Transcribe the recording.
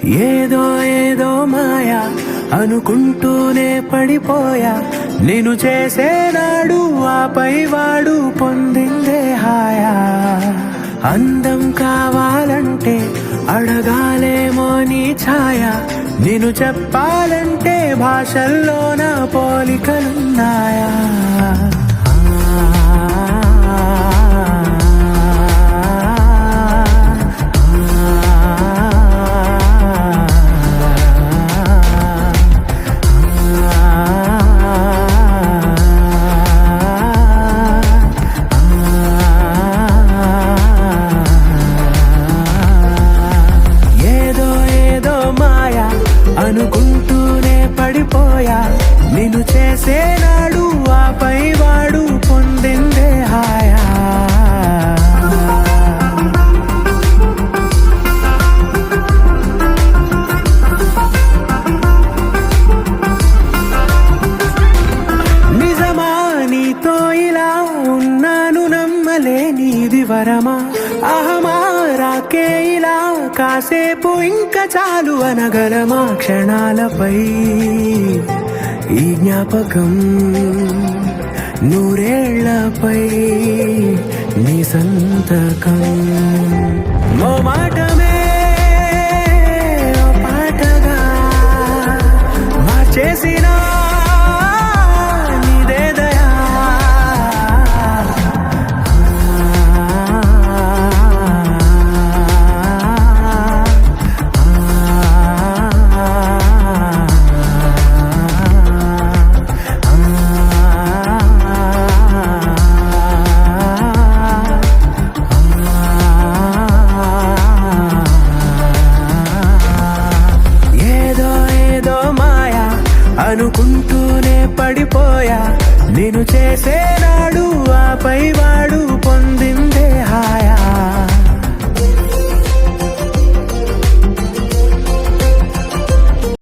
ఏదో ఏదో మాయా అనుకుంటూనే పడిపోయా, నేను చేసేనాడు ఆపై వాడు పొందిందే హాయా. అందం కావాలంటే అడగాలేమో నీ ఛాయ, నేను చెప్పాలంటే భాషల్లోన పోలికలున్నాయా. అనుకుంటూనే పడిపోయా, నేను చేసేనాడు ఆపై వాడు పొందిందే హాయా. నిజమా నీతో ఇలా ఉన్నాను నమ్మలేనిది వరమా, అహమారాకే ఇలా కాసేపు ఇంకా చాలు అనగలమా. క్షణాలపై ఈ జ్ఞాపకం, నూరేళ్లపై నీ సంతకం. ఓ మాటమే ఓ పాటగా మార్చేసిన అనుకుంటూనే పడిపోయా, నేను చేసేనాడు ఆపై వాడు పొంది